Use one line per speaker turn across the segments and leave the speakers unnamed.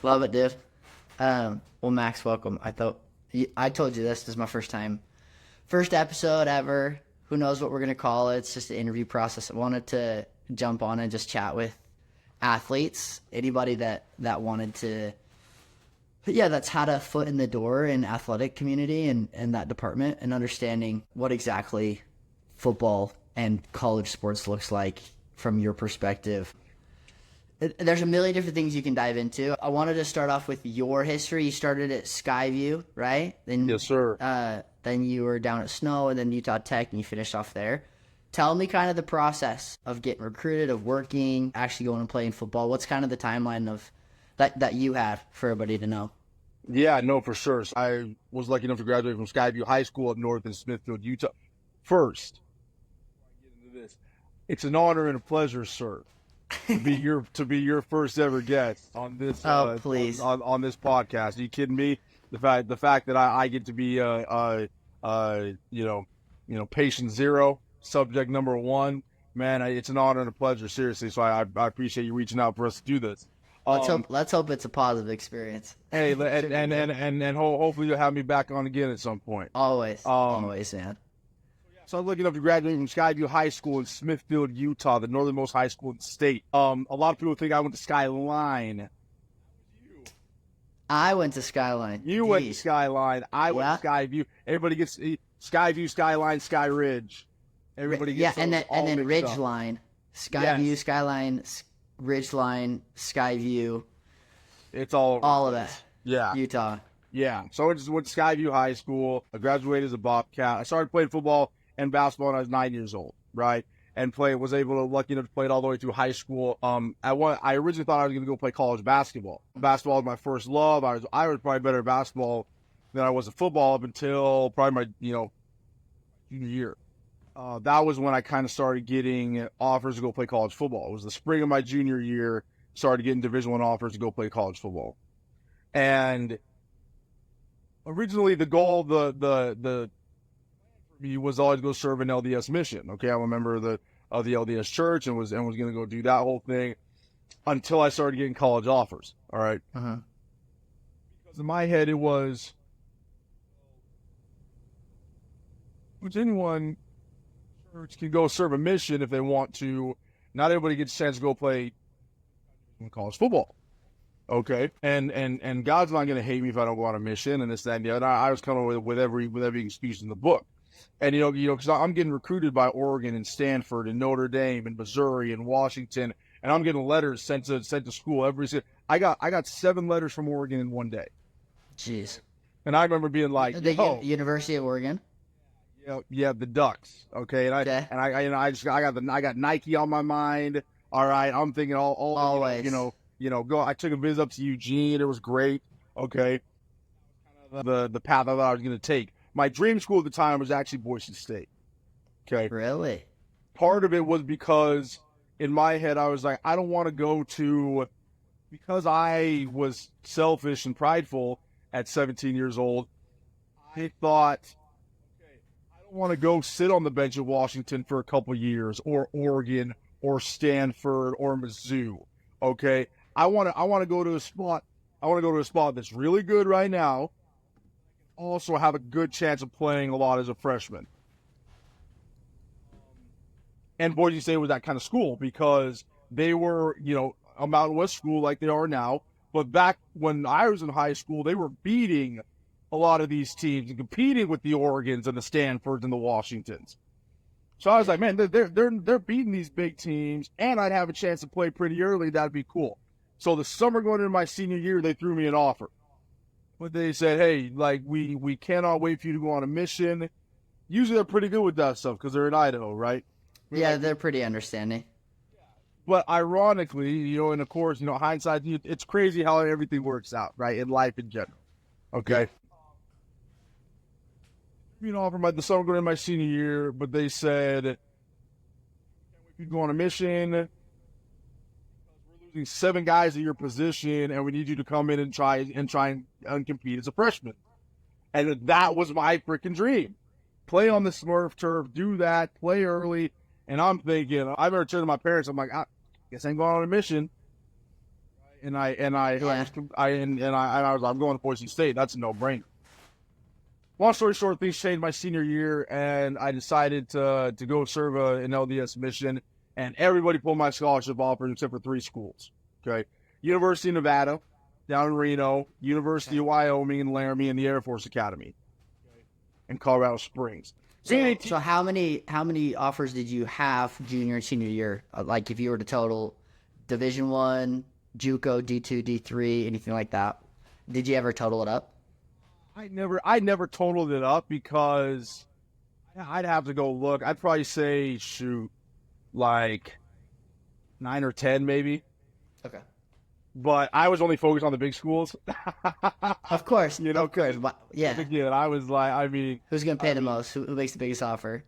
Love it, dude. Well, Max, welcome. I told you this is my first episode ever. Who knows what we're gonna call it? It's just an interview process. I wanted to jump on and just chat with athletes, anybody that wanted to. Yeah, that's had a foot in the door in athletic community and that department, and understanding what exactly football and college sports looks like from your perspective. There's a million different things you can dive into. I wanted to start off with your history. You started at Skyview, right? Then,
yes, sir.
Then you were down at Snow and then Utah Tech, and you finished off there. Tell me kind of the process of getting recruited, of working, actually going and playing football. What's kind of the timeline of that you had for everybody to know?
Yeah, no, for sure. So I was lucky enough to graduate from Skyview High School up north in Smithfield, Utah. First, before I get into this, it's an honor and a pleasure, sir, to be your first ever guest on this.
Please.
On this podcast. Are you kidding me? The fact that I get to be patient zero, subject number one, man, it's an honor and a pleasure. Seriously, so I appreciate you reaching out for us to do this.
Let's hope it's a positive experience.
Hey, and hopefully you'll have me back on again at some point.
Always, man.
So I'm lucky enough to graduate from Skyview High School in Smithfield, Utah, the northernmost high school in the state. A lot of people think I went to Skyline.
I went to Skyline.
You went to Skyline. I went to Skyview. Everybody gets Skyview, Skyline, Sky Ridge. Everybody gets
and then Ridgeline, Skyview, yes. Skyline, Ridgeline, Skyview.
It's all
of that.
Yeah.
Utah.
Yeah. So I just went to Skyview High School. I graduated as a Bobcat. I started playing football and basketball when I was 9 years old, right? And lucky enough to play it all the way through high school. I originally thought I was going to go play college basketball. Basketball was my first love. I was probably better at basketball than I was at football up until probably my junior year. That was when I kind of started getting offers to go play college football. It was the spring of my junior year, started getting Division I offers to go play college football. And originally the goal, the me was always go serve an LDS mission. Okay, I'm a member of the LDS church and was going to go do that whole thing until I started getting college offers. All right.
Uh-huh.
Because in my head it was, which anyone church can go serve a mission if they want to. Not everybody gets a chance to go play college football. Okay, and God's not going to hate me if I don't go on a mission and this, that, and the other. I was coming with every excuse in the book. And, because I'm getting recruited by Oregon and Stanford and Notre Dame and Missouri and Washington, and I'm getting letters sent to school every single. I got 7 letters from Oregon in one day.
Jeez.
And I remember being like,
University of Oregon.
Yeah, the Ducks. Okay, and I got Nike on my mind. All right, I'm thinking
always.
Go. I took a visit up to Eugene. It was great. Okay, the path I thought I was going to take. My dream school at the time was actually Boise State. Okay.
Really?
Part of it was because in my head I was like, I don't want to go to, because I was selfish and prideful at 17 years old. I thought, okay, I don't want to go sit on the bench at Washington for a couple years, or Oregon, or Stanford, or Mizzou. Okay. I want to go to a spot. I want to go to a spot that's really good right now. Also have a good chance of playing a lot as a freshman. And Boise State was that kind of school because they were, a Mountain West school like they are now. But back when I was in high school, they were beating a lot of these teams and competing with the Oregons and the Stanfords and the Washingtons. So I was like, man, they're beating these big teams, and I'd have a chance to play pretty early. That'd be cool. So the summer going into my senior year, they threw me an offer. But they said, hey, we cannot wait for you to go on a mission. Usually they're pretty good with that stuff because they're in Idaho, right?
Yeah, they're pretty understanding.
But ironically, and of course, hindsight, it's crazy how everything works out, right, in life in general. Okay? Offer the summer going into my senior year, but they said, can't wait for you to go on a mission. 7 guys at your position, and we need you to come in and try and compete as a freshman. And that was my freaking dream. Play on the Smurf turf, do that, play early. And I'm thinking, I remember turning to my parents, I'm like, I guess I ain't going on a mission. I'm going to Boise State. That's a no-brainer. Long story short, things changed my senior year, and I decided to go serve an LDS mission, and everybody pulled my scholarship offers except for 3 schools. Okay, University of Nevada, down in Reno, University of Wyoming in Laramie, and the Air Force Academy in Colorado Springs.
So how many offers did you have junior and senior year? Like if you were to total Division I, Juco, D2, D3, anything like that, did you ever total it up?
I never totaled it up because I'd have to go look. I'd probably say, shoot, like 9 or 10 maybe.
Okay.
But I was only focused on the big schools.
Of course.
You know,
of course. Yeah.
Again, I was like, I mean.
Who's going to pay the most? Who makes the biggest offer?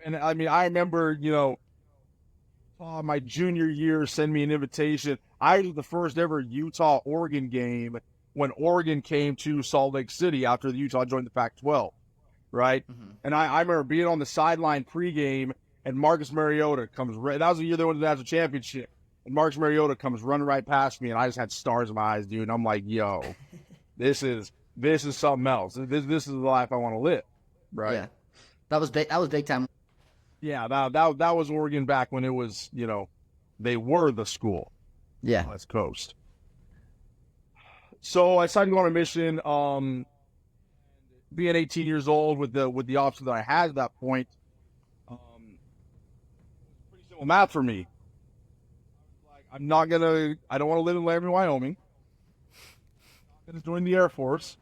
And I mean, I remember, my junior year send me an invitation. I was the first ever Utah-Oregon game when Oregon came to Salt Lake City after the Utah joined the Pac-12, right? Mm-hmm. And I remember being on the sideline pregame, and Marcus Mariota comes. That was the year they won the national championship. And Marcus Mariota comes running right past me, and I just had stars in my eyes, dude. And I'm like, yo, this is something else. This is the life I want to live, right?
Yeah, that was big. That was big time.
Yeah, that was Oregon back when it was, they were the school.
Yeah,
West Coast. So I decided to go on a mission. Being 18 years old with the option that I had at that point, pretty simple math for me. I don't want to live in Laramie, Wyoming. I'm going to join the Air Force.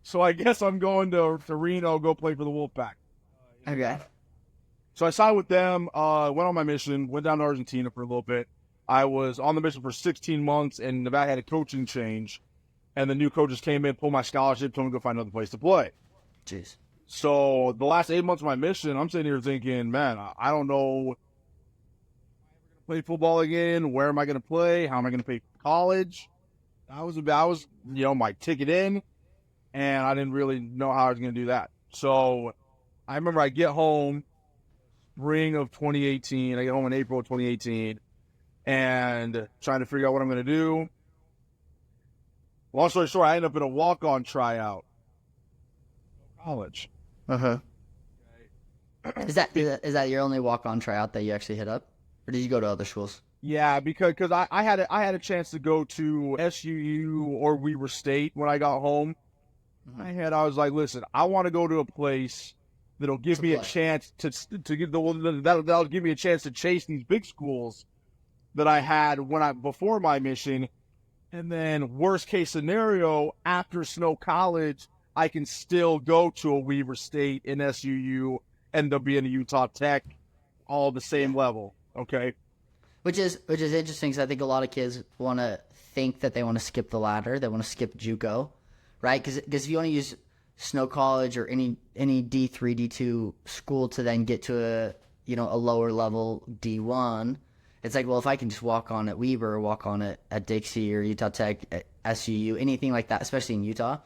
So I guess I'm going to Reno, go play for the Wolfpack.
Okay.
So I signed with them, went on my mission, went down to Argentina for a little bit. I was on the mission for 16 months, and Nevada had a coaching change. And the new coaches came in, pulled my scholarship, told me to go find another place to play.
Jeez.
So the last 8 months of my mission, I'm sitting here thinking, man, I don't know. Play football again? Where am I going to play? How am I going to pay for college? I was my ticket in, and I didn't really know how I was going to do that. So I remember I get home spring of 2018. I get home in April of 2018, and trying to figure out what I'm going to do. Long story short, I ended up in a walk-on tryout. College.
Uh-huh. Okay. Is that your only walk-on tryout that you actually hit up? Or did you go to other schools?
Yeah, because I had a chance to go to SUU or Weber State when I got home. Mm-hmm. I was like, listen, I want to go to a place that'll give me a chance that'll give me a chance to chase these big schools that I had before my mission. And then worst case scenario, after Snow College, I can still go to a Weber State in SUU and they'll be in a Utah Tech, all the same level. Okay.
Which is interesting because I think a lot of kids want to think that they want to skip the ladder. They want to skip Juco, right? Because if you want to use Snow College or any D3, D2 school to then get to a lower level D1, it's like, well, if I can just walk on at Weber or walk on at Dixie or Utah Tech, at SUU, anything like that, especially in Utah,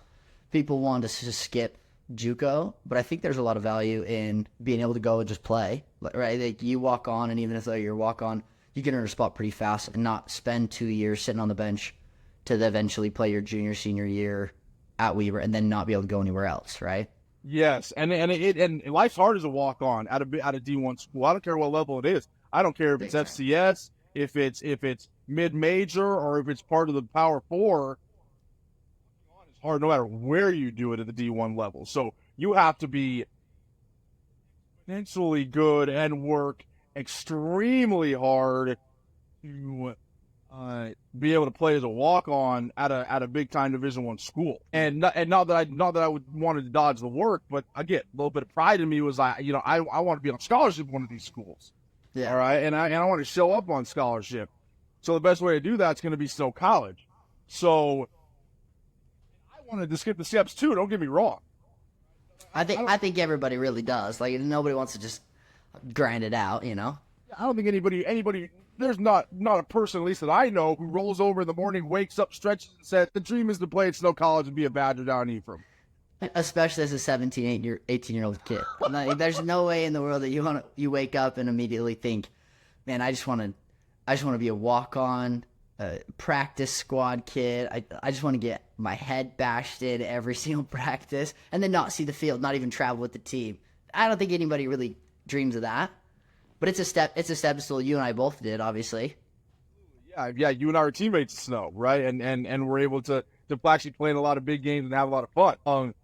people want to just skip Juco. But I think there's a lot of value in being able to go and just play, right? Like you walk on, and even if you're walk on, you can earn a spot pretty fast and not spend 2 years sitting on the bench to then eventually play your junior, senior year at Weber and then not be able to go anywhere else, right?
Yes, and life's hard as a walk on at a D1 school. I don't care what level it is. I don't care if it's FCS, if it's mid-major, or if it's part of the Power Four. It's hard no matter where you do it at the D1 level. So you have to be exponentially good and work extremely hard to be able to play as a walk-on at a big-time Division I school. And not that I would want to dodge the work, but again, a little bit of pride in me was I want to be on scholarship at one of these schools.
Yeah.
All right, and I want to show up on scholarship. So the best way to do that is going to be Snow College. So I wanted to skip the steps too. Don't get me wrong.
I think everybody really does. Like nobody wants to just grind it out, I
don't think anybody. There's not a person, at least that I know, who rolls over in the morning, wakes up, stretches, and says the dream is to play at Snow College and be a Badger down in Ephraim.
Especially as a 18-year-old kid. Like, there's no way in the world that you wake up and immediately think, man, I just want to be a walk-on practice squad kid. I just want to get my head bashed in every single practice and then not see the field, not even travel with the team. I don't think anybody really dreams of that. But it's a step stool you and I both did, obviously.
Yeah, you and I were teammates at Snow, right? And we're able to actually play in a lot of big games and have a lot of fun.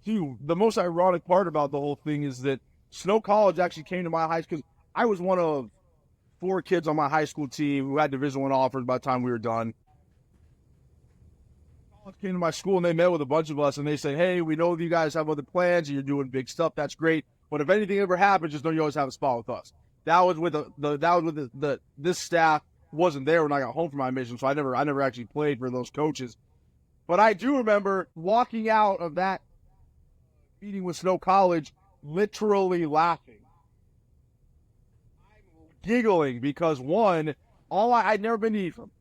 Too, the most ironic part about the whole thing is that Snow College actually came to my high school. I was one of 4 kids on my high school team who had Division I offers by the time we were done. College came to my school and they met with a bunch of us and they said, "Hey, we know that you guys have other plans and you're doing big stuff. That's great. But if anything ever happens, just know you always have a spot with us." That was with this staff wasn't there when I got home from my mission, so I never actually played for those coaches. But I do remember walking out of that meeting with Snow College, literally laughing, giggling because one, I'd never been to Ephraim.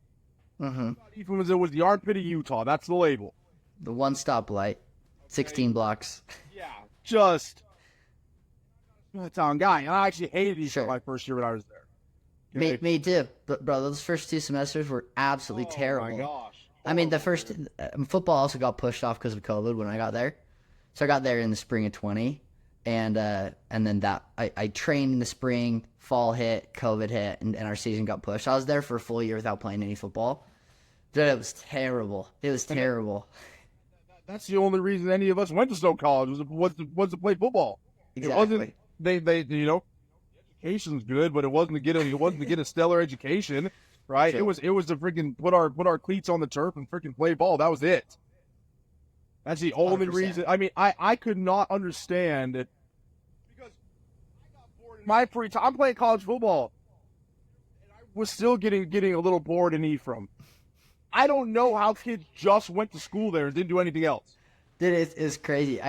Mm-hmm.
Ephraim was the armpit of Utah. That's the label.
The one stoplight, 16 blocks.
Yeah, just a town guy, and I actually hated Ephraim
Sure.
my first year when I was there. Okay?
Me too. But bro, those first 2 semesters were absolutely terrible.
Oh my gosh.
I mean, the first football also got pushed off because of COVID when I got there. So I got there in the spring of 20, and then I trained in the spring, fall hit, COVID hit, and our season got pushed. I was there for a full year without playing any football. Dude, it was terrible. It was terrible.
That's the only reason any of us went to Snow College was to play football.
Exactly.
It wasn't they education's good, but it wasn't to get a stellar education, right?
Sure.
It was to freaking put our cleats on the turf and freaking play ball. That was it. That's the only
100%.
reason. I mean, I could not understand it because I got bored in my free time. I'm playing college football, and I was still getting a little bored in Ephraim. I don't know how kids just went to school there and didn't do anything else.
Dude, it's crazy.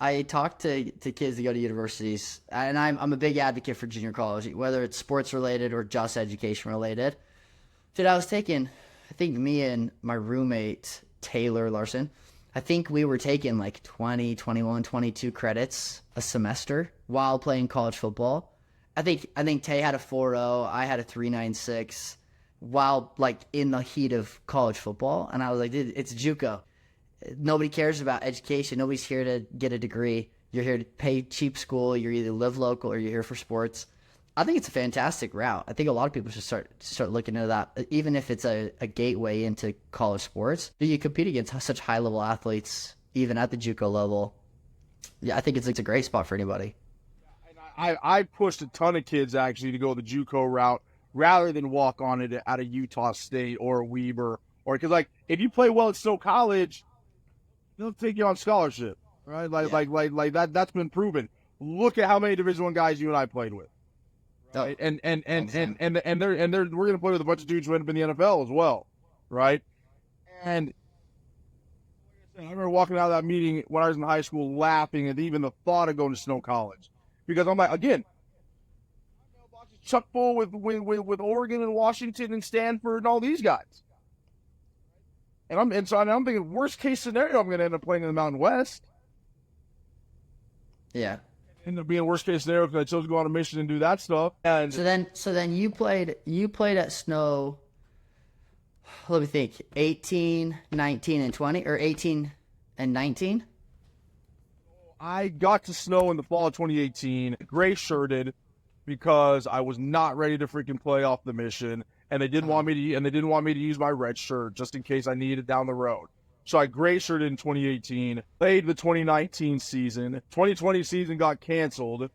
I talk to kids that go to universities, and I'm a big advocate for junior college, whether it's sports related or just education related. Dude, I think me and my roommate, Taylor Larson, I think we were taking like 20, 21, 22 credits a semester while playing college football. I think Tay had a 4.0, I had a 3.96 while like in the heat of college football. And I was like, dude, it's Juco. Nobody cares about education. Nobody's here to get a degree. You're here to pay cheap school. You're either live local or you're here for sports. I think it's a fantastic route. I think a lot of people should start looking into that, even if it's a gateway into college sports. Do you compete against such high-level athletes, even at the JUCO level? Yeah, I think it's a great spot for anybody.
I pushed a ton of kids actually to go the JUCO route rather than walk on it at a Utah State or a Weber, or because like if you play well at Snow College, they'll take you on scholarship, right? Like that's been proven. Look at how many Division I guys you and I played with. Right? And we're gonna play with a bunch of dudes who end up in the NFL as well, right? And I remember walking out of that meeting when I was in high school laughing at even the thought of going to Snow College because I'm like, again, my mailbox is chuck full with Oregon and Washington and Stanford and all these guys, and I'm thinking worst case scenario I'm gonna end up playing in the Mountain West.
Yeah.
Ended up being a worst case scenario because I chose to go on a mission and do that stuff. And
so then you played at Snow. Let me think. 18, 19, and 20, or 18 and 19.
I got to Snow in the fall of 2018, gray shirted, because I was not ready to freaking play off the mission, and they didn't want me to use my red shirt just in case I needed it down the road. So I gray shirted in 2018, played the 2019 season. 2020 season got canceled.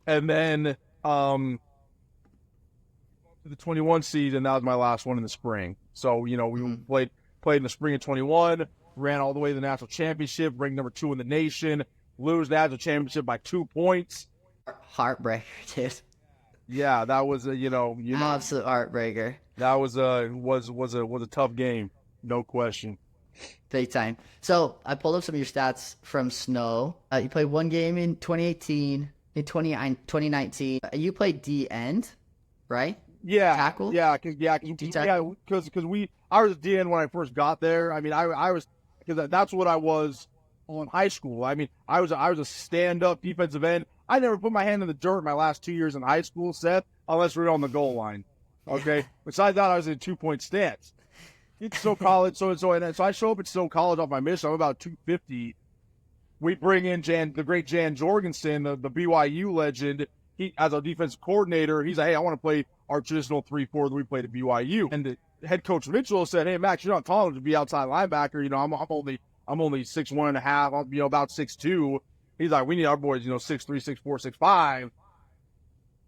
And then the 21 season, that was my last one in the spring. So, we played in the spring of 21, ran all the way to the national championship, ranked number 2 in the nation, lose the national championship by 2 points.
Heartbreaker, dude.
Yeah, that was
absolute heartbreaker.
That was a tough game, no question.
Big time. So I pulled up some of your stats from Snow. You played one game in 2018, in 2019. You played D end, right?
Yeah.
Tackle?
Yeah, because I was a DN when I first got there. I mean, I was because that's what I was in high school. I mean, I was a stand-up defensive end. I never put my hand in the dirt my last 2 years in high school, Seth, unless we were on the goal line. Okay. Besides that, I was in 2-point stance. It's so college, so I show up at Stowe College off my mission. I'm about 250. We bring in the great Jan Jorgensen, the BYU legend. He, as our defensive coordinator, he's like, hey, I want to play our traditional 3-4 that we played at BYU. And the head coach Mitchell said, hey, Max, you're not tall enough to be outside linebacker. You know, I'm only 6'1.5". I'm about 6'2". He's like, we need our boys, 6'3", 6'4", 6'5".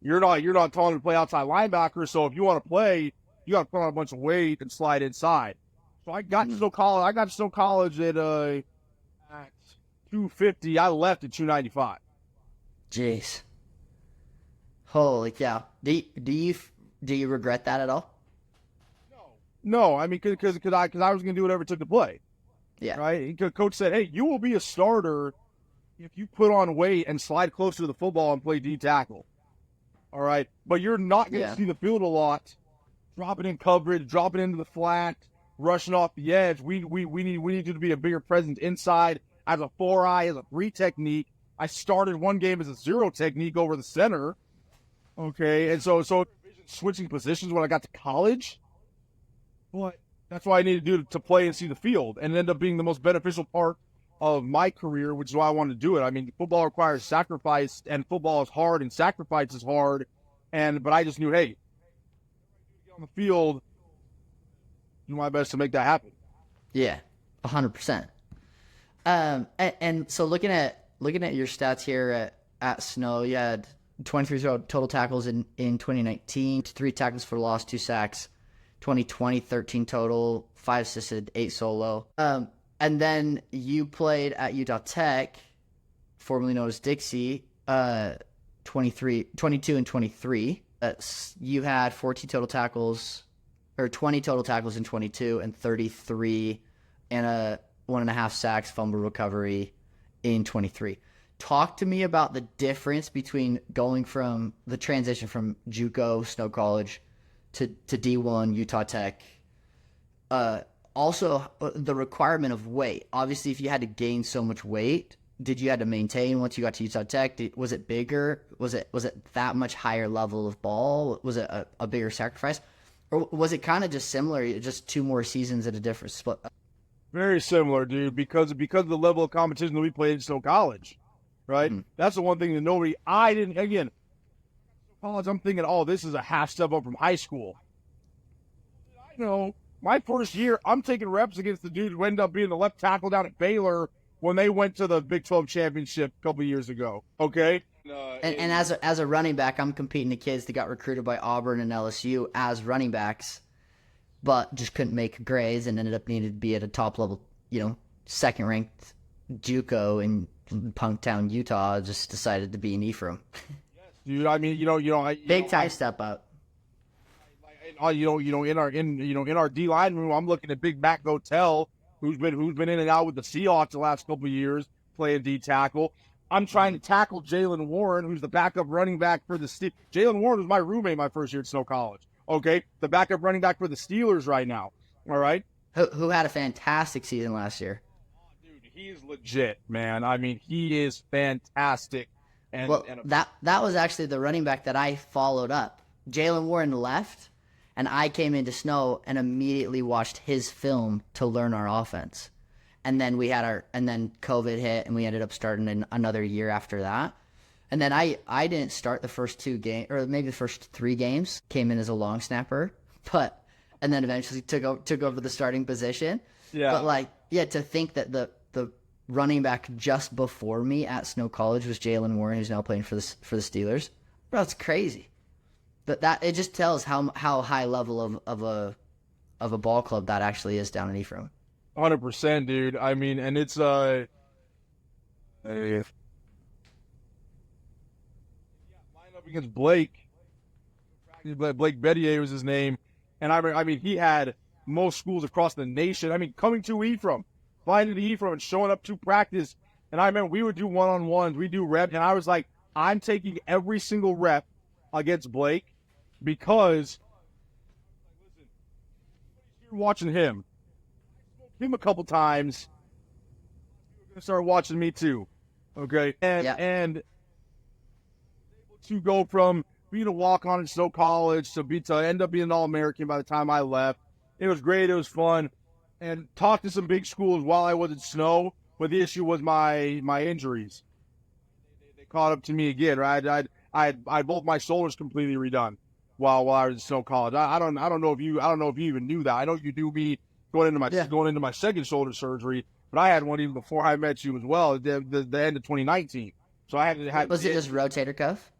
You're not tall enough to play outside linebacker. So if you want to play, you got to put on a bunch of weight and slide inside. So I got to Stowe College. I got to Stowe College at 250. I left at 295.
Jeez. Holy cow. Do you regret that at all?
No. I mean, because I was going to do whatever it took to play.
Yeah.
Right. Coach said, hey, you will be a starter if you put on weight and slide closer to the football and play D tackle. All right. But you're not going to see the field a lot. Dropping in coverage, dropping into the flat, rushing off the edge. We need you to be a bigger presence inside as a 4-eye, as a 3 technique. I started one game as a 0 technique over the center. Okay, and so switching positions when I got to college. But that's what I needed to do to play and see the field, and it ended up being the most beneficial part of my career, which is why I wanted to do it. I mean, football requires sacrifice, and football is hard, and sacrifice is hard. But I just knew, hey, on the field, do my best to make that happen.
Yeah, 100%. And so looking at your stats here at Snow, you had 23 total tackles in 2019, 3 tackles for loss, 2 sacks. 2020, 13 total, 5 assisted, 8 solo. And then you played at Utah Tech, formerly known as Dixie, 22 and 23. You had 14 total tackles, or 20 total tackles in 22, and 33 and a 1.5 sacks, fumble recovery in 23. Talk to me about the difference between going from the transition from Juco, Snow College, to D1, Utah Tech. Also, the requirement of weight. Obviously, if you had to gain so much weight, did you have to maintain once you got to Utah Tech? Was it bigger? Was it that much higher level of ball? Was it a bigger sacrifice? Or was it kind of just similar, just 2 more seasons at a different split?
Very similar, dude, because of the level of competition that we played in Stowe College, right? Mm-hmm. That's the one thing that again, college, I'm thinking, oh, this is a half step up from high school. I know, my first year, I'm taking reps against the dude who ended up being the left tackle down at Baylor when they went to the Big 12 championship a couple years ago, okay?
And as a running back, I'm competing against kids that got recruited by Auburn and LSU as running backs, but just couldn't make grades and ended up needing to be at a top level, second ranked Juco in Punktown, Utah. Just decided to be an Ephraim.
Yes, dude. I mean,
big time step up.
In our D line room, I'm looking at Big Mac Gotel, who's been in and out with the Seahawks the last couple of years, playing D tackle. I'm trying to tackle Jalen Warren, who's the backup running back for the Steelers. Jalen Warren was my roommate my first year at Snow College. Okay, the backup running back for the Steelers right now. All right,
who had a fantastic season last year.
Oh, dude, he's legit, man. I mean, he is fantastic.
That was actually the running back that I followed up. Jalen Warren left, and I came into Snow and immediately watched his film to learn our offense. And then then COVID hit, and we ended up starting in another year after that. And then I didn't start the first 2 games, or maybe the first 3 games. Came in as a long snapper, and then eventually took over the starting position.
Yeah.
But to think that the running back just before me at Snow College was Jalen Warren, who's now playing for the Steelers. Bro, that's crazy. But that it just tells how high level of a ball club that actually is down in Ephraim.
100%, dude. I mean, and it's line up against Blake. Blake Bettier was his name, and I mean he had most schools across the nation. I mean, coming to Ephraim, flying to Ephraim, and showing up to practice. And I remember we would do one-on-ones, we do reps, and I was like, I'm taking every single rep against Blake because listen, you're watching him. A couple times, you're gonna start watching me too, okay? And able to go from being a walk-on in Snow College, to end up being an All-American by the time I left. It was great. It was fun. And talked to some big schools while I was at Snow, but the issue was my injuries. They caught up to me again, right? I had both my shoulders completely redone while I was at Snow College. I don't know if you even knew that. I know you knew me going into my second shoulder surgery, but I had one even before I met you as well, the end of 2019. So I had
Was it just rotator cuff?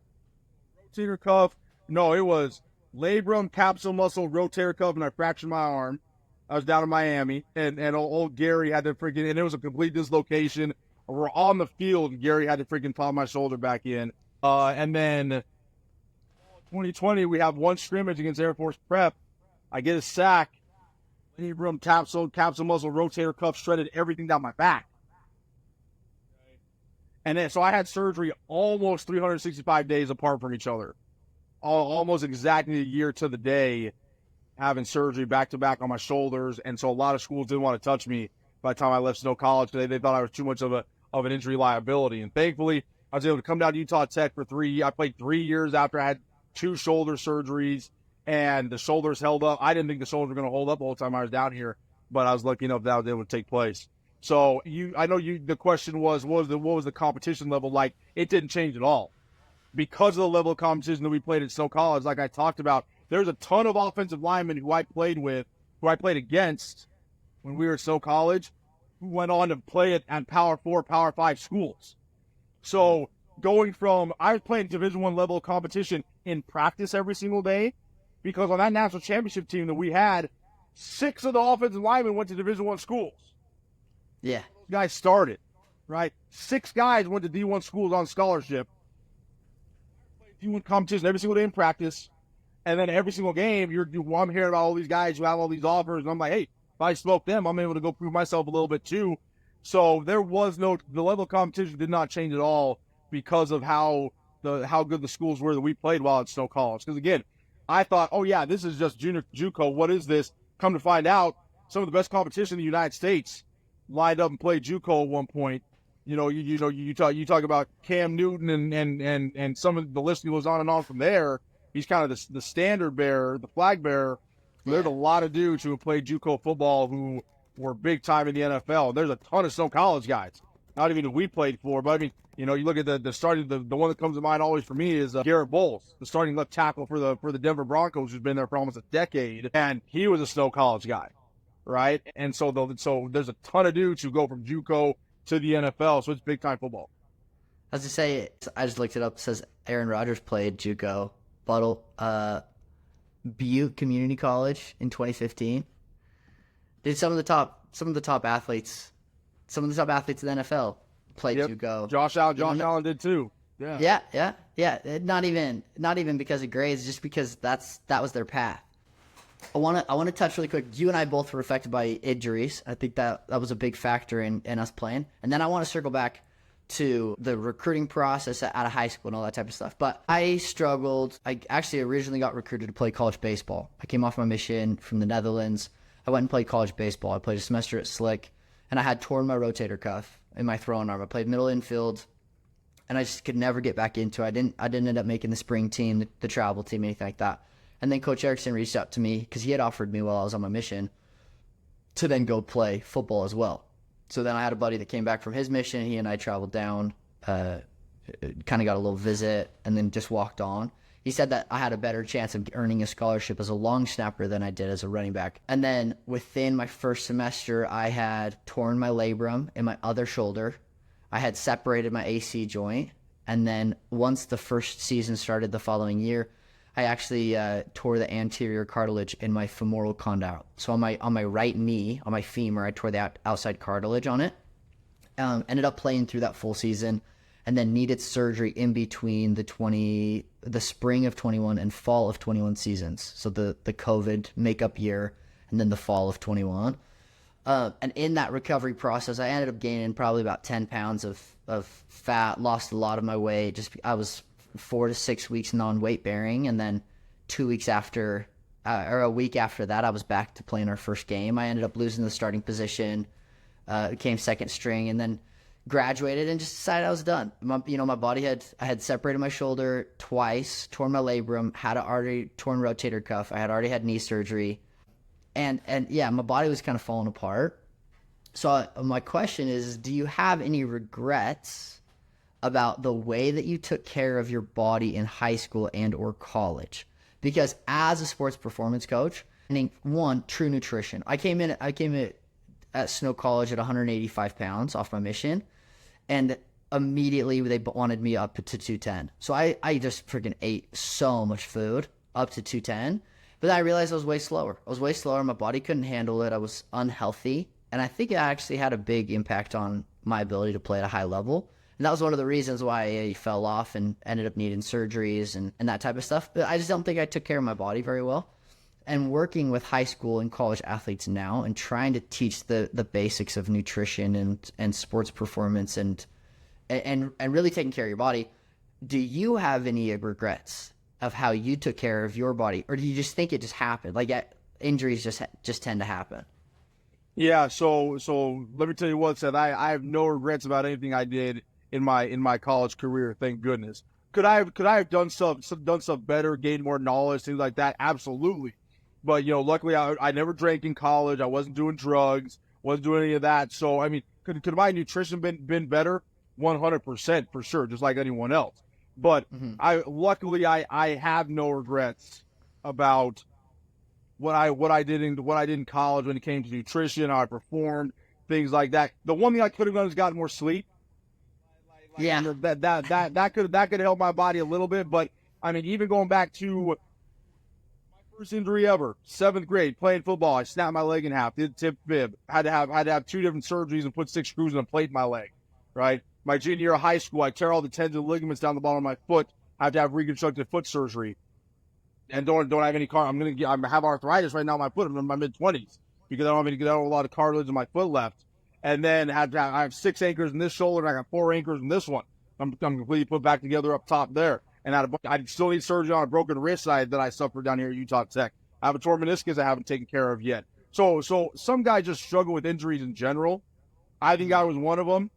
Rotator cuff. No, it was labrum, capsule muscle, rotator cuff, and I fractured my arm. I was down in Miami, and old Gary had to freaking, and it was a complete dislocation. We're on the field, and Gary had to freaking pop my shoulder back in. And then 2020, we have one scrimmage against Air Force Prep. I get a sack, labrum, capsule muscle, rotator cuff, shredded everything down my back. And then, so I had surgery almost 365 days apart from each other. Almost exactly a year to the day, having surgery back-to-back on my shoulders. And so a lot of schools didn't want to touch me by the time I left Snow College. They thought I was too much of an injury liability. And thankfully, I was able to come down to Utah Tech for 3 years. I played 3 years after I had 2 shoulder surgeries, and the shoulders held up. I didn't think the shoulders were going to hold up the whole time I was down here, but I was lucky enough that was able to take place. So the question was, what was the competition level like? It didn't change at all. Because of the level of competition that we played at Snow College, like I talked about, there's a ton of offensive linemen who I played against when we were at Snow College, who went on to play at Power 4, Power 5 schools. So going from, I was playing Division I level of competition in practice every single day, because on that national championship team that we had, 6 of the offensive linemen went to Division I schools.
Yeah.
Guys started, right? 6 guys went to D1 schools on scholarship. D1 competition every single day in practice. And then every single game, I'm hearing about all these guys who have all these offers. And I'm like, hey, if I smoke them, I'm able to go prove myself a little bit too. So the level of competition did not change at all because of how good the schools were that we played while at Snow College. Because again, I thought, oh yeah, this is just junior Juco. What is this? Come to find out, some of the best competition in the United States lined up and played Juco at one point. You talk about Cam Newton and some of the list goes on and on from there. He's kind of the standard bearer, the flag bearer. There's a lot of dudes who have played Juco football who were big time in the NFL. There's a ton of Snow College guys, not even who we played for. But I mean, you look at the starting, the one that comes to mind always for me is Garrett Bowles, the starting left tackle for the Denver Broncos, who's been there for almost a decade, and he was a Snow College guy, right? And so there's a ton of dudes who go from Juco to the NFL, so it's big time football.
I was to say, I just looked it up. It says Aaron Rodgers played Juco, Butte Community College in 2015. Did some of the top athletes in the NFL played Juco.
Josh Allen did too.
Yeah. Not even because of grades, just because that was their path. I want to touch really quick. You and I both were affected by injuries. I think that was a big factor in us playing. And then I want to circle back to the recruiting process out of high school and all that type of stuff. But I struggled. I actually originally got recruited to play college baseball. I came off my mission from the Netherlands. I went and played college baseball. I played a semester at Slick, and I had torn my rotator cuff in my throwing arm. I played middle infield, and I just could never get back into it. I didn't end up making the spring team, the travel team, anything like that. And then Coach Erickson reached out to me because he had offered me while I was on my mission to then go play football as well. So then I had a buddy that came back from his mission. He and I traveled down, kind of got a little visit, and then just walked on. He said that I had a better chance of earning a scholarship as a long snapper than I did as a running back. And then within my first semester, I had torn my labrum in my other shoulder. I had separated my AC joint. And then once the first season started the following year, I actually tore the anterior cartilage in my femoral condyle. So on my right knee, on my femur, I tore the outside cartilage on it. Ended up playing through that full season, and then needed surgery in between the spring of 21 and fall of 21 seasons. So the COVID makeup year, and then the fall of 21. And in that recovery process, I ended up gaining probably about 10 pounds of fat, lost a lot of my weight. I was 4 to 6 weeks non-weight bearing, and then 2 weeks after, or a week after that, I was back to playing our first game. I ended up losing the starting position, became second string, and then graduated and just decided I was done. My body I had separated my shoulder twice, torn my labrum, had an already torn rotator cuff. I had already had knee surgery, and yeah, my body was kind of falling apart. So my question is, do you have any regrets about the way that you took care of your body in high school and or college? Because as a sports performance coach, one, true nutrition. I came in at Snow College at 185 pounds off my mission, and immediately they wanted me up to 210. So I just freaking ate so much food up to 210. But then I realized I was way slower. My body couldn't handle it. I was unhealthy. And I think it actually had a big impact on my ability to play at a high level. And that was one of the reasons why I fell off and ended up needing surgeries and that type of stuff. But I just don't think I took care of my body very well. And working with high school and college athletes now and trying to teach the basics of nutrition and sports performance and really taking care of your body, do you have any regrets of how you took care of your body? Or do you just think it just happened? Like injuries just tend to happen?
Yeah, so let me tell you what, Seth. I have no regrets about anything I did in my college career. Thank goodness. Could I have done stuff better, gained more knowledge, things like that? Absolutely. But luckily I never drank in college. I wasn't doing drugs, wasn't doing any of that. So I mean, could my nutrition been better? 100% for sure, just like anyone else. But I have no regrets about what I did in college when it came to nutrition, how I performed, things like that. The one thing I could have done is gotten more sleep.
Yeah,
that could help my body a little bit. But I mean, even going back to my first injury ever, 7th grade, playing football, I snapped my leg in half, did tip bib, had to have 2 different surgeries and put 6 screws in a plate in my leg. Right, my junior year of high school, I tear all the tendons and ligaments down the bottom of my foot. I have to have reconstructive foot surgery. And don't have any I have arthritis right now in my foot. I'm in my mid-20s because I don't have a lot of cartilage in my foot left. And then I have 6 anchors in this shoulder, and I got 4 anchors in this one. I'm completely put back together up top there. And I still need surgery on a broken wrist that I suffered down here at Utah Tech. I have a torn meniscus I haven't taken care of yet. So some guys just struggle with injuries in general. I think I was one of them.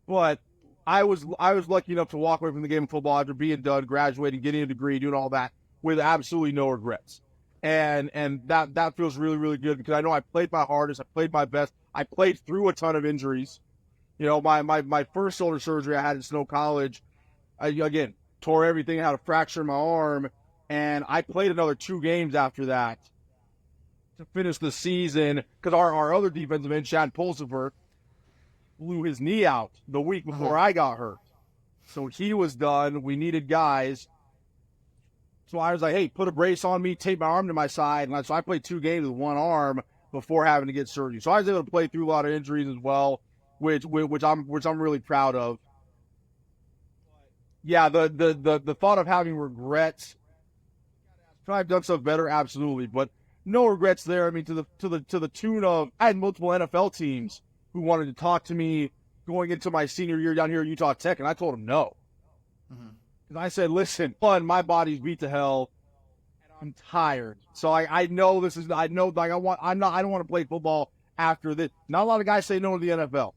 But I was lucky enough to walk away from the game of football after being done, graduating, getting a degree, doing all that, with absolutely no regrets. And that feels really, really good because I know I played my hardest, I played my best, I played through a ton of injuries. My first shoulder surgery I had at Snow College, I again tore everything, had a fracture in my arm, and I played another 2 games after that to finish the season because our other defensive end, Chad Pulsifer, blew his knee out the week before I got hurt. So he was done. We needed guys. So I was like, hey, put a brace on me, tape my arm to my side. And so I played 2 games with one arm before having to get surgery. So I was able to play through a lot of injuries as well, which I'm really proud of. Yeah, the thought of having regrets, could I have done stuff better? Absolutely. But no regrets there. I mean, to the tune of, I had multiple NFL teams who wanted to talk to me going into my senior year down here at Utah Tech, and I told them no. And I said, listen, one, my body's beat to hell, and I'm tired. So I know this is, I know, like, I don't want to play football after this. Not a lot of guys say no to the NFL.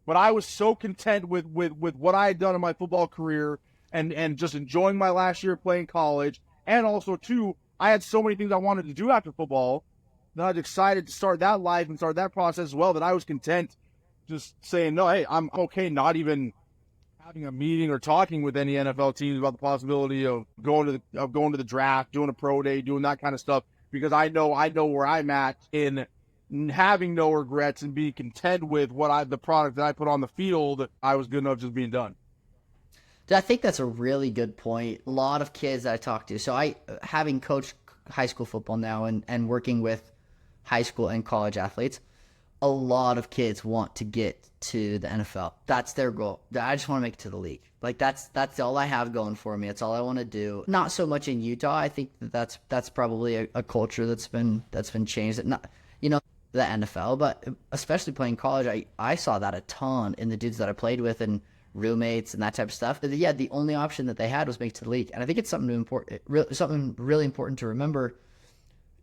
But I was so content with what I had done in my football career and just enjoying my last year playing college. And also, too, I had so many things I wanted to do after football that I was excited to start that life and start that process as well, that I was content just saying, no, hey, I'm okay not even having a meeting or talking with any NFL teams about the possibility of going to the draft, doing a pro day, doing that kind of stuff, because I know where I'm at in having no regrets and being content with the product that I put on the field. I was good enough just being done.
I think that's a really good point. A lot of kids that I talk to, so having coached high school football now and working with high school and college athletes, a lot of kids want to get to the NFL. That's their goal. I just want to make it to the league. Like that's all I have going for me. It's all I want to do. Not so much in Utah. I think that's probably a culture that's been changed. Not the NFL, but especially playing college, I saw that a ton in the dudes that I played with and roommates and that type of stuff. But yeah, the only option that they had was make it to the league, and I think it's something really important to remember.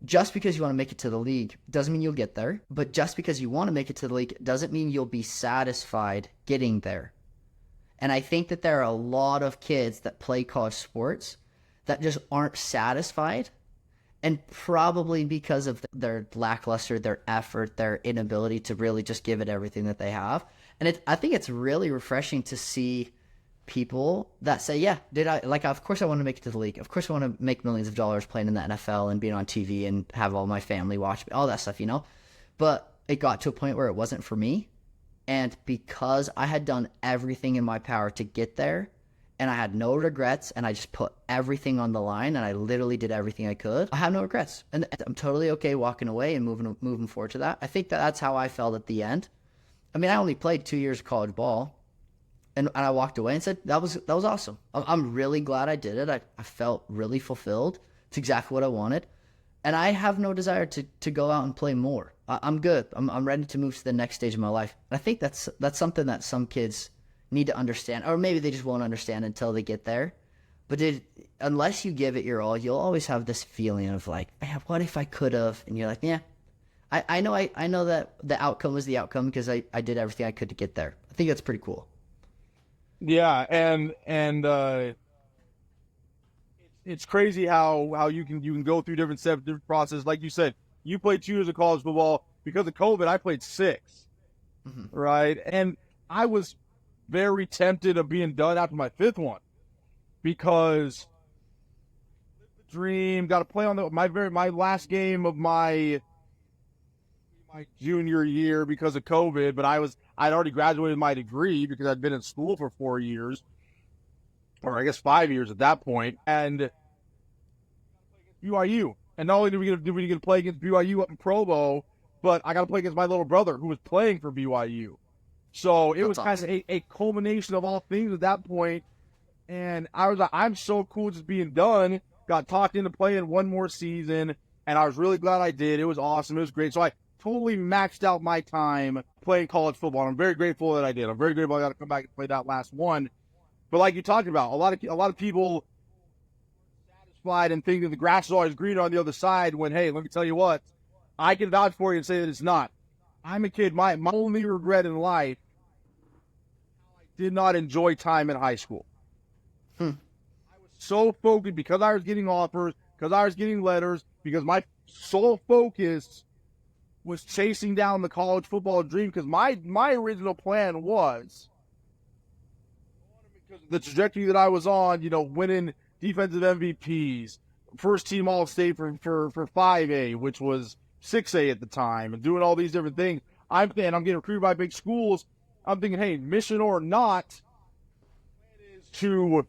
just because you want to make it to the league doesn't mean you'll get there. But just because you want to make it to the league doesn't mean you'll be satisfied getting there. And I think that there are a lot of kids that play college sports that just aren't satisfied. And probably because of their lackluster, their effort, their inability to really just give it everything that they have. And I think it's really refreshing to see people that say, yeah, of course I want to make it to the league. Of course I want to make millions of dollars playing in the NFL and being on TV and have all my family watch me, all that stuff, But it got to a point where it wasn't for me. And because I had done everything in my power to get there, and I had no regrets, and I just put everything on the line, and I literally did everything I could, I have no regrets. And I'm totally okay walking away and moving forward to that. I think that's how I felt at the end. I mean, I only played 2 years of college ball, and I walked away and said, that was awesome. I'm really glad I did it. I felt really fulfilled. It's exactly what I wanted. And I have no desire to go out and play more. I'm good. I'm ready to move to the next stage of my life. And I think that's something that some kids need to understand, or maybe they just won't understand until they get there. But unless you give it your all, you'll always have this feeling of like, man, what if I could have? And you're like, yeah, I know that the outcome was the outcome because I did everything I could to get there. I think that's pretty cool.
Yeah, and it's crazy how you can go through different steps, different processes. Like you said, you played 2 years of college football. Because of COVID, I played 6, right? And I was very tempted of being done after my 5th one because the dream, got to play on my last game of my junior year because of COVID, but I'd already graduated my degree because I'd been in school for 4 years, or I guess 5 years at that point, and BYU. And not only did we get to play against BYU up in Provo, but I got to play against my little brother who was playing for BYU. So it was kind of a culmination of all things at that point. And I was like, I'm so cool just being done. Got talked into playing one more season, and I was really glad I did. It was awesome. It was great. So I totally maxed out my time playing college football. And I'm very grateful that I did. I'm very grateful I got to come back and play that last one. But like you talked about, a lot of people satisfied and think that the grass is always greener on the other side when, hey, let me tell you what, I can vouch for you and say that it's not. I'm a kid. My only regret in life, I did not enjoy time in high school. I was so focused because I was getting offers, because I was getting letters, because my sole focus was chasing down the college football dream. Because my original plan was, because of the trajectory that I was on, winning defensive MVPs, first team All-State for 5A, which was 6A at the time, and doing all these different things. I'm getting recruited by big schools. I'm thinking, hey, mission or not, is to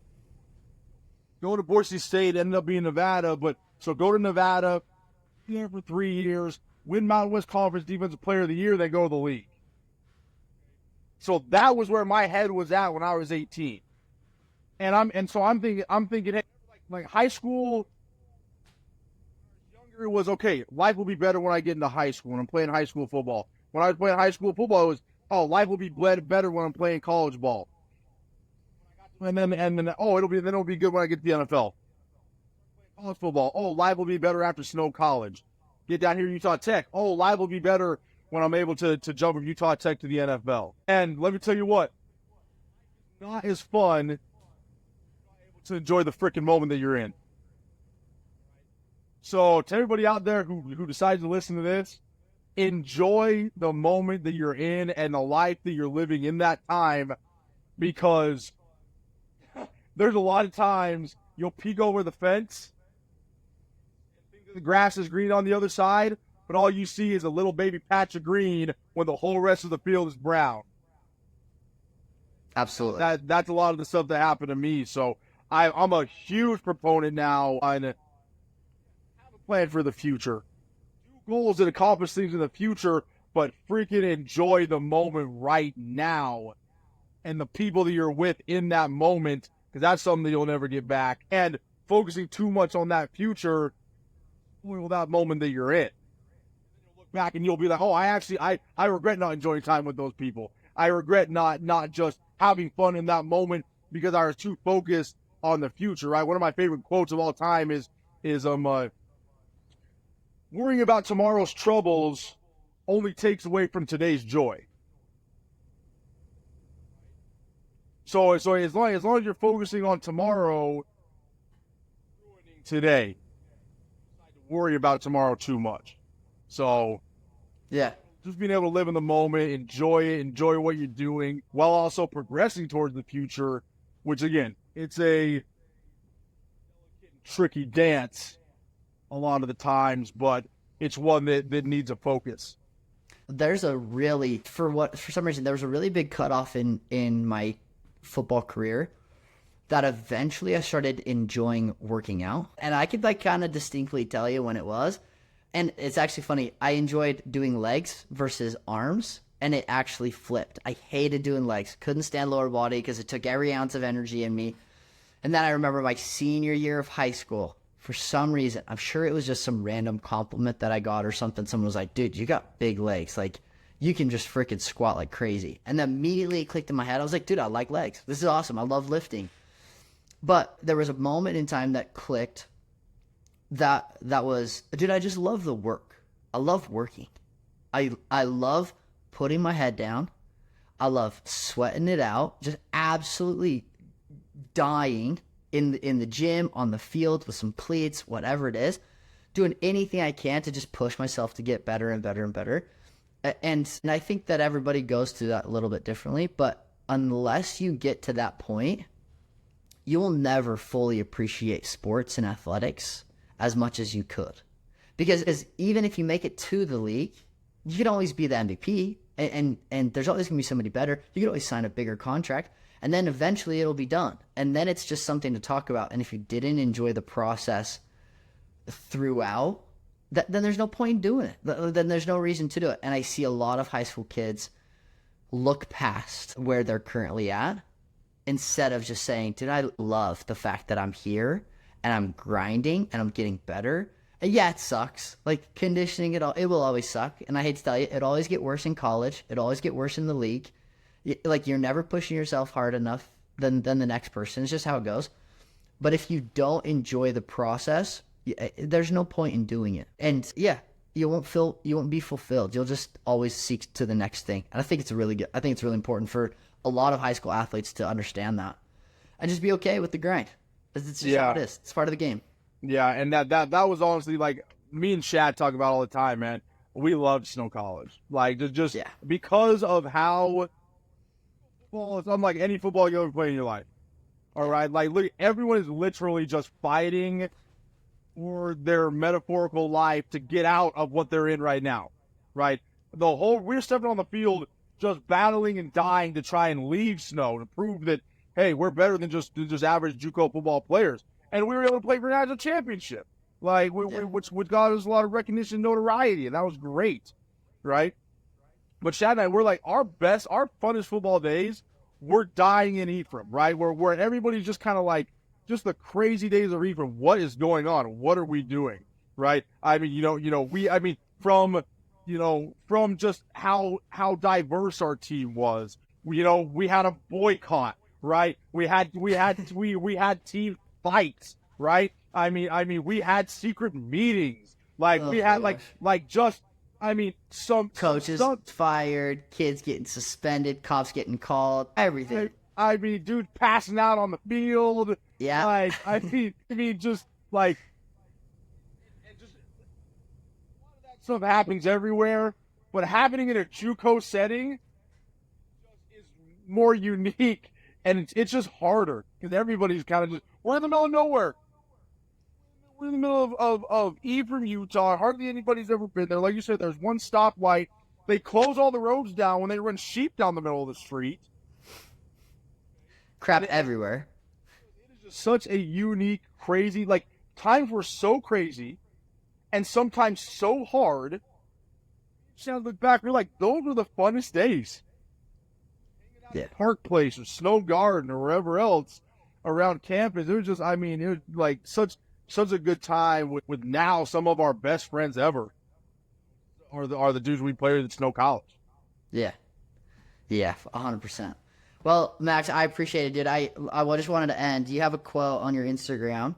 go to Boise State, ended up being Nevada, so go to Nevada, be there for 3 years, win Mountain West Conference Defensive Player of the Year, then go to the league. So that was where my head was at when I was 18. And I'm thinking, hey, like high school, younger, it was okay. Life will be better when I get into high school, when I'm playing high school football. When I was playing high school football, it was, life will be better when I'm playing college ball. And then it'll be good when I get to the NFL. College football, life will be better after Snow College. Get down here to Utah Tech. Life will be better when I'm able to jump from Utah Tech to the NFL. And let me tell you what, not as fun to enjoy the freaking moment that you're in. So to everybody out there who decides to listen to this, enjoy the moment that you're in and the life that you're living in that time, because there's a lot of times you'll peek over the fence and think that the grass is green on the other side, but all you see is a little baby patch of green when the whole rest of the field is brown.
Absolutely.
That's a lot of the stuff that happened to me. So I'm a huge proponent now on have a plan for the future. Do goals that accomplish things in the future, but freaking enjoy the moment right now and the people that you're with in that moment, because that's something that you'll never get back. And focusing too much on that future, spoil that moment that you're in. You'll look back and you'll be like, I regret not enjoying time with those people. I regret not just having fun in that moment because I was too focused on the future, right? One of my favorite quotes of all time is worrying about tomorrow's troubles only takes away from today's joy. So as long as you're focusing on tomorrow, ruining today, don't worry about tomorrow too much. So
Yeah.
just being able to live in the moment, enjoy it, enjoy what you're doing, while also progressing towards the future, which again, it's a tricky dance a lot of the times, but it's one that needs a focus.
There's a really, for some reason, there was a really big cutoff in my football career that eventually I started enjoying working out. And I could like kind of distinctly tell you when it was. And it's actually funny. I enjoyed doing legs versus arms, and it actually flipped. I hated doing legs. Couldn't stand lower body because it took every ounce of energy in me. And then I remember my senior year of high school, for some reason, I'm sure it was just some random compliment that I got or something. Someone was like, dude, you got big legs. Like, you can just freaking squat like crazy. And then immediately it clicked in my head. I was like, dude, I like legs. This is awesome. I love lifting. But there was a moment in time that clicked that was, dude, I just love the work. I love working. I love putting my head down. I love sweating it out, just absolutely dying in the gym, on the field with some cleats, whatever it is, doing anything I can to just push myself to get better and better and better. And I think that everybody goes through that a little bit differently, but unless you get to that point, you will never fully appreciate sports and athletics as much as you could. Because even if you make it to the league, you can always be the MVP, and there's always going to be somebody better. You can always sign a bigger contract, and then eventually it'll be done. And then it's just something to talk about. And if you didn't enjoy the process throughout, then there's no point in doing it. Then there's no reason to do it. And I see a lot of high school kids look past where they're currently at instead of just saying, dude, I love the fact that I'm here and I'm grinding and I'm getting better. And yeah, it sucks. Like conditioning, it will always suck. And I hate to tell you, it always get worse in college. It always get worse in the league. Like you're never pushing yourself hard enough than the next person. It's just how it goes. But if you don't enjoy the process, there's no point in doing it. And yeah, you won't be fulfilled. You'll just always seek to the next thing. And I think it's really important for a lot of high school athletes to understand that and just be okay with the grind. It's just how it is. It's part of the game.
Yeah, and that was honestly like me and Shad talk about all the time, man. We loved Snow College, like just because of how football is unlike any football you ever play in your life. All right, like look, everyone is literally just fighting for their metaphorical life to get out of what they're in right now, right? We're stepping on the field just battling and dying to try and leave Snow to prove that, hey, we're better than just average Juco football players. And we were able to play for a national championship, like which got us a lot of recognition and notoriety, and that was great, right? But Shad and I, we're like our funnest football days, we're dying in Ephraim, right? Where everybody's just kind of like, just the crazy days of Ephraim. What is going on? What are we doing? Right? I mean, from just how diverse our team was. We had a boycott, right? We had team fights, right? I mean, we had secret meetings. Like we had some
coaches fired, kids getting suspended, cops getting called, everything.
I mean, dude passing out on the field.
Yeah.
Like, I mean, just like, and just a lot of that stuff happens everywhere, but happening in a Juco setting is more unique, and it's just harder because everybody's kind of just, we're in the middle of nowhere. We're in the middle of Ephraim, Utah. Hardly anybody's ever been there. Like you said, there's one stoplight. They close all the roads down when they run sheep down the middle of the street.
Crap everywhere.
It is just such a unique, crazy, like, times were so crazy and sometimes so hard. You look back, we're like, those were the funnest days. Hanging out at Park Place or Snow Garden or wherever else around campus. It was just, I mean, it was like such a good time with now some of our best friends ever are the dudes we played at Snow College.
Yeah. Yeah, 100%. Well, Max, I appreciate it, dude. I just wanted to end. You have a quote on your Instagram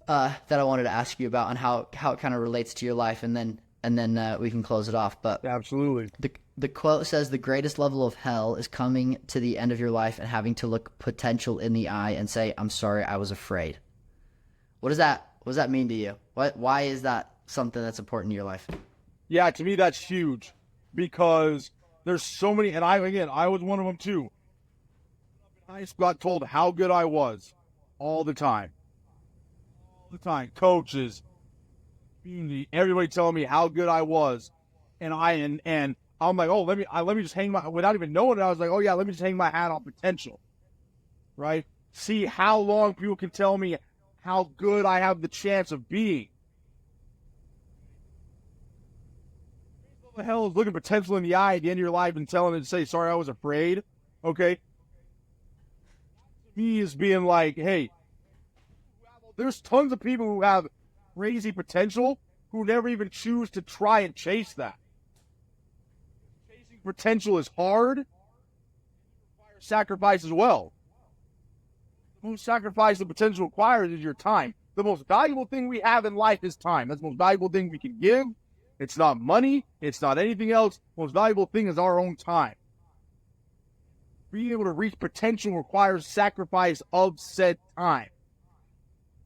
that I wanted to ask you about and how it kind of relates to your life, and then we can close it off. But
Absolutely.
the quote says, "The greatest level of hell is coming to the end of your life and having to look potential in the eye and say, 'I'm sorry, I was afraid.'" What does that mean to you? Why is that something that's important in your life?
Yeah, to me that's huge because there's so many, and I was one of them too. I just got told how good I was all the time. All the time. Coaches, community, everybody telling me how good I was. And I'm like, oh, let me just hang without even knowing it, I was like, oh yeah, let me just hang my hat on potential. Right? See how long people can tell me how good I have the chance of being. What the hell is looking potential in the eye at the end of your life and telling it to say, sorry, I was afraid? Okay? Me is being like, hey, there's tons of people who have crazy potential who never even choose to try and chase that. Chasing potential is hard. It requires sacrifice as well. The most sacrifice the potential requires is your time. The most valuable thing we have in life is time. That's the most valuable thing we can give. It's not money. It's not anything else. The most valuable thing is our own time. Being able to reach potential requires sacrifice of said time.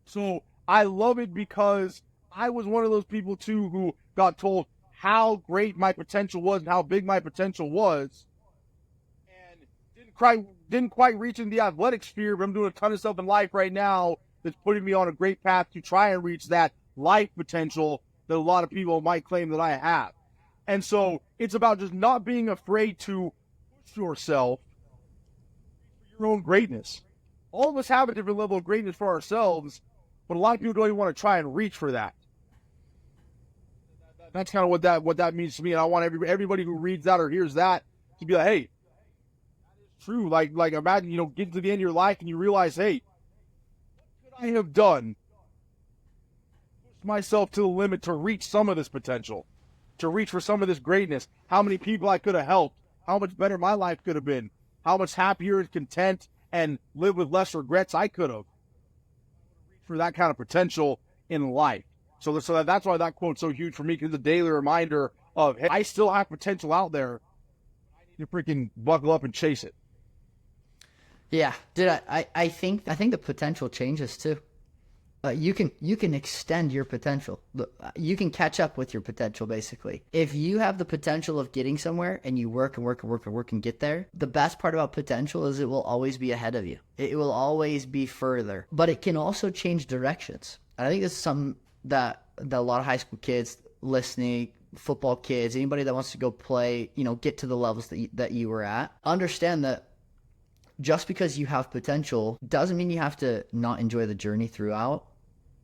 So I love it because I was one of those people too who got told how great my potential was and how big my potential was, and didn't quite reach in the athletic sphere, but I'm doing a ton of stuff in life right now that's putting me on a great path to try and reach that life potential that a lot of people might claim that I have. And so it's about just not being afraid to push yourself for your own greatness. All of us have a different level of greatness for ourselves, but a lot of people don't even want to try and reach for that. That's kind of what that means to me, and I want everybody who reads that or hears that to be like, hey, that is true. Like imagine, getting to the end of your life and you realize, hey, what could I have done? Push myself to the limit to reach some of this potential, to reach for some of this greatness. How many people I could have helped? How much better my life could have been? How much happier and content and live with less regrets I could have for that kind of potential in life. So that's why that quote's so huge for me, because it's a daily reminder of, hey, I still have potential out there. I need to freaking buckle up and chase it.
Yeah, dude, I think the potential changes too. You can extend your potential. You can catch up with your potential, basically. If you have the potential of getting somewhere and you work and work and work and work and get there, the best part about potential is it will always be ahead of you. It will always be further. But it can also change directions. And I think this is something that a lot of high school kids listening, football kids, anybody that wants to go play, get to the levels that you were at, understand that just because you have potential doesn't mean you have to not enjoy the journey throughout.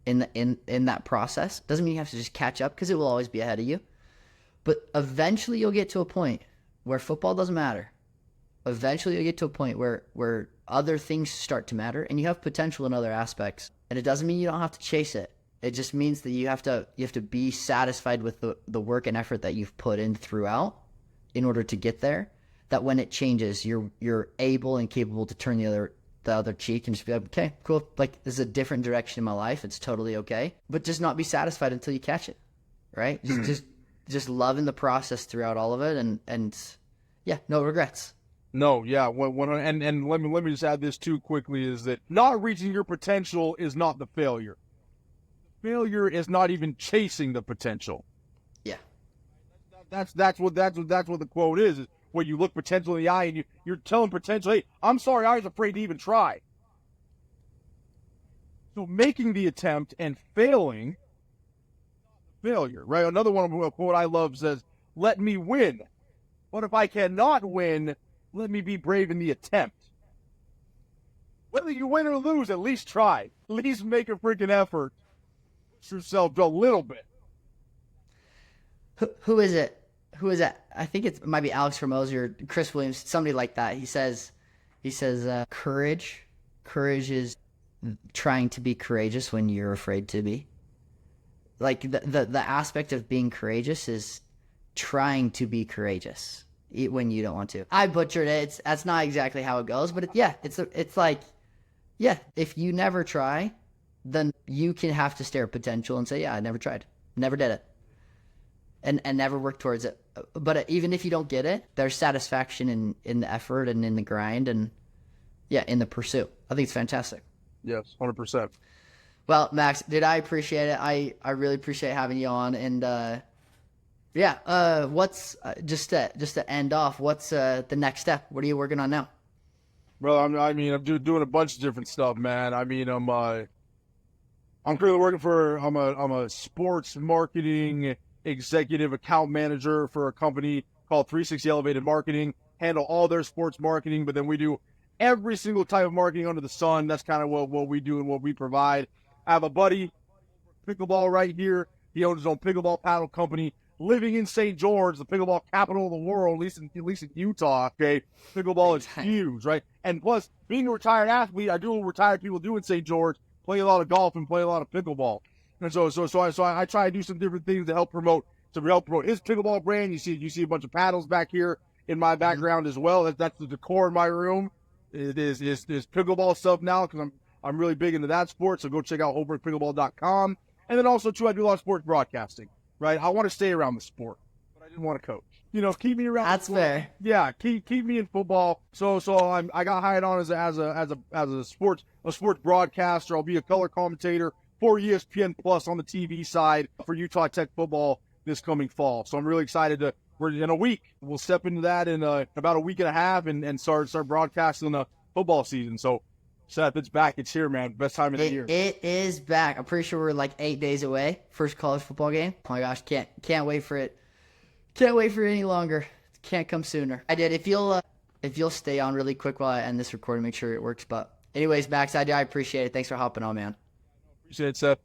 In that process doesn't mean you have to just catch up, because it will always be ahead of you. But eventually you'll get to a point where football doesn't matter. Eventually you'll get to a point where other things start to matter and you have potential in other aspects. And it doesn't mean you don't have to chase it. It just means that you have to be satisfied with the work and effort that you've put in throughout in order to get there. That when it changes, you're able and capable to turn the other cheek and just be like, okay, cool. Like, this is a different direction in my life. It's totally okay. But just not be satisfied until you catch it, right? Just loving the process throughout all of it, and yeah, no regrets.
No, yeah. And let me just add this too quickly, is that not reaching your potential is not the failure. The failure is not even chasing the potential.
Yeah.
That's what the quote is when you look potential in the eye and you're telling potential, hey, I'm sorry, I was afraid to even try. So making the attempt and failing, failure, right? Another one of a quote I love says, let me win. But if I cannot win, let me be brave in the attempt. Whether you win or lose, at least try. At least make a freaking effort. Push yourself a little bit.
Who is it? I think it might be Alex Hormozy or Chris Williams, somebody like that. He says, courage is trying to be courageous when you're afraid to be. Like the aspect of being courageous is trying to be courageous when you don't want to. I butchered it. That's not exactly how it goes, but it's like, if you never try, then you can have to stare at potential and say, yeah, I never tried, never did it, and never work towards it. But even if you don't get it, there's satisfaction in the effort and in the grind and, yeah, in the pursuit. I think it's fantastic.
Yes, 100%.
Well, Max, dude, I appreciate it. I really appreciate having you on. And, what's just to end off, what's the next step? What are you working on now?
Bro, I'm doing a bunch of different stuff, man. I mean, I'm currently working for, I'm a sports marketing executive account manager for a company called 360 Elevated Marketing, handle all their sports marketing, but then we do every single type of marketing under the sun. That's kind of what we do and what we provide. I have a buddy, pickleball right here. He owns his own pickleball paddle company, living in St. George, the pickleball capital of the world, at least in Utah. Okay, pickleball is huge, right? And plus, being a retired athlete, I do what retired people do in St. George: play a lot of golf and play a lot of pickleball. And so I try to do some different things to help promote his pickleball brand. You see a bunch of paddles back here in my background as well. That's the decor in my room. It is pickleball stuff now because I'm really big into that sport. So go check out holbergpickleball.com. And then also too, I do a lot of sports broadcasting. Right, I want to stay around the sport, but I didn't want to coach. Keep me around.
That's fair.
Yeah, keep me in football. So I got hired on as a sports broadcaster. I'll be a color commentator for ESPN Plus on the TV side for Utah Tech football this coming fall. So I'm really excited we're in a week. We'll step into that in about a week and a half and start broadcasting the football season. So Seth, it's back. It's here, man. Best time of the year.
It is back. I'm pretty sure we're like 8 days away. First college football game. Oh my gosh, can't wait for it. Can't wait for it any longer. Can't come sooner. I did. If you'll stay on really quick while I end this recording, make sure it works. But anyways, Max, I appreciate it. Thanks for hopping on, man.
Appreciate it, Seth.